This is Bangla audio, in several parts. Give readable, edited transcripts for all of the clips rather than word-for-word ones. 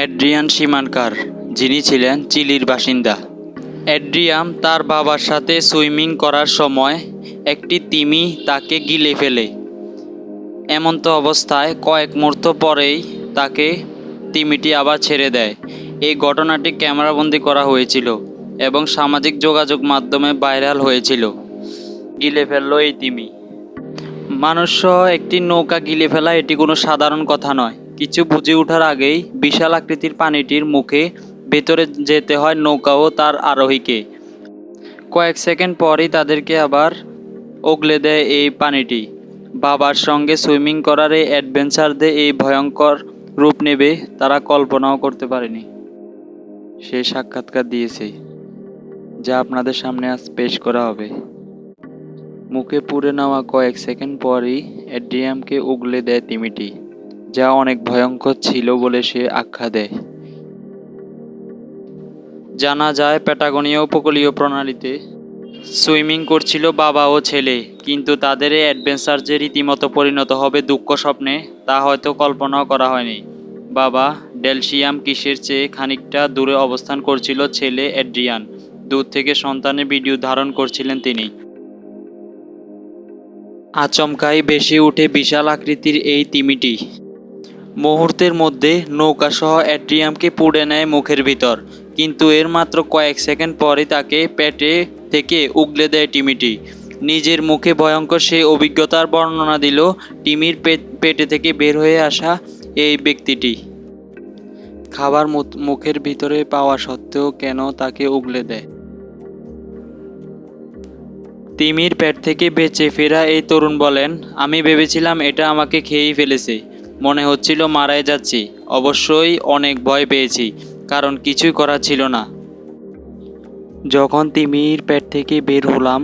অ্যাড্রিয়ান শিমানকার, যিনি ছিলেন চিলির বাসিন্দা। অ্যাড্রিয়ান তার বাবার সাথে সুইমিং করার সময় একটি তিমি তাকে গিলে ফেলে। এমন্ত অবস্থায় কয়েক মুহূর্ত পরেই তাকে তিমিটি আবার ছেড়ে দেয়। এই ঘটনাটি ক্যামেরাবন্দি করা হয়েছিল এবং সামাজিক যোগাযোগ মাধ্যমে ভাইরাল হয়েছিল। গিলে ফেললো এই তিমি। মানুষসহ একটি নৌকা গিলে ফেলা এটি কোনো সাধারণ কথা নয়। কিছু বুঝে ওঠার আগেই বিশাল আকৃতির প্রাণীটির মুখে ভেতরে যেতে হয় নৌকা ও তার আরোহীকে। কয়েক সেকেন্ড পরই তাদেরকে আবার ওগলে দেয় এই প্রাণীটি। বাবার সঙ্গে সুইমিং করার এই অ্যাডভেঞ্চারদের এই ভয়ঙ্কর রূপ নেবে তারা কল্পনাও করতে পারেনি। সে সাক্ষাৎকার দিয়েছে, যা আপনাদের সামনে আজ পেশ করা হবে। মুখে পুড়ে নেওয়া কয়েক সেকেন্ড পরই অ্যাড্রিয়ানকে উগলে দেয় তিমিটি, যা অনেক ভয়ঙ্কর ছিল বলে সে আখ্যা দেয়। জানা যায় প্যাটাগোনিয়া উপকূলীয় প্রণালীতে সুইমিং করছিল বাবা ও ছেলে, কিন্তু তাদের এই অ্যাডভেঞ্চার যে রীতিমতো পরিণত হবে দুঃখ স্বপ্নে তা হয়তো কল্পনাও করা হয়নি। বাবা ডেলশিয়াম কিসের চেয়ে খানিকটা দূরে অবস্থান করছিল, ছেলে অ্যাড্রিয়ান দূর থেকে সন্তানের ভিডিও ধারণ করছিলেন তিনি। আচমকাই ভেসে উঠে বিশাল আকৃতির এই তিমিটি। মুহূর্তের মধ্যে নৌকাসহ অ্যাড্রিয়ানকে পুড়ে নেয় মুখের ভিতর, কিন্তু এর মাত্র কয়েক সেকেন্ড পরে তাকে পেটে থেকে উগলে দেয় তিমিটি। নিজের মুখে ভয়ঙ্কর সেই অভিজ্ঞতার বর্ণনা দিল তিমির পেটে থেকে বের হয়ে আসা এই ব্যক্তিটি। খাবার মুখের ভিতরে পাওয়া সত্ত্বেও কেন তাকে উগলে দেয়? তিমির পেট থেকে বেঁচে ফেরা এই তরুণ বলেন, আমি ভেবেছিলাম এটা আমাকে খেয়েই ফেলেছে। মনে হচ্ছিল মারাই যাচ্ছি। অবশ্যই অনেক ভয় পেয়েছি, কারণ কিছুই করার ছিল না। যখন তিমির পেট থেকে বের হলাম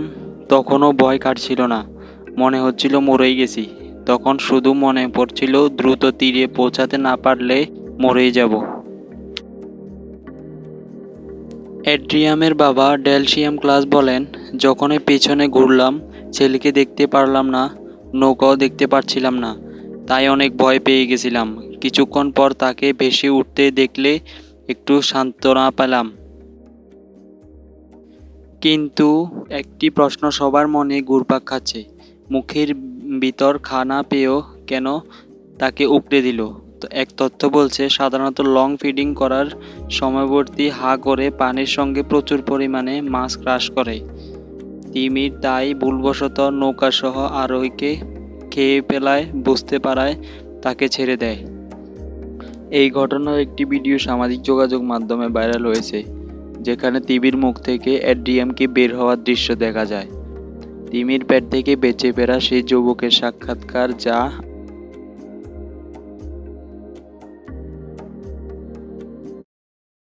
তখনও ভয় কাটছিল না, মনে হচ্ছিল মরেই গেছি। তখন শুধু মনে পড়ছিল দ্রুত তীরে পৌঁছাতে না পারলে মরেই যাব। অ্যাড্রিয়ানের বাবা ডেলশিয়াম ক্লাস বলেন, যখনই পেছনে ঘুরলাম ছেলেকে দেখতে পারলাম না, নৌকাও দেখতে পারছিলাম না, তাই অনেক ভয় পেয়ে গেছিলাম। কিছুক্ষণ পর তাকে ভেসে উঠতে দেখলে একটু সান্ত্বনা পেলাম। কিন্তু একটি প্রশ্ন সবার মনে ঘুরপাক খাচ্ছে, মুখের ভিতর খানা পেয়েও কেন তাকে উপড়ে দিল? এক তথ্য বলছে সাধারণত লং ফিডিং করার সময়বর্তী হা করে পানির সঙ্গে প্রচুর পরিমাণে মাছ ক্রাশ করে তিমির, তাই ভুলবশত নৌকাসহ আরোহীকে খেয়ে ফেলায় বুঝতে পারায় তাকে ছেড়ে দেয়। এই ঘটনার একটি ভিডিও সামাজিক যোগাযোগ মাধ্যমে ভাইরাল হয়েছে, যেখানে তিমির মুখ থেকে অ্যাড্রিয়ানকে বের হওয়ার দৃশ্য দেখা যায়। তিমির পেট থেকে বেঁচে ফেরা সেই যুবকের সাক্ষাৎকার, যা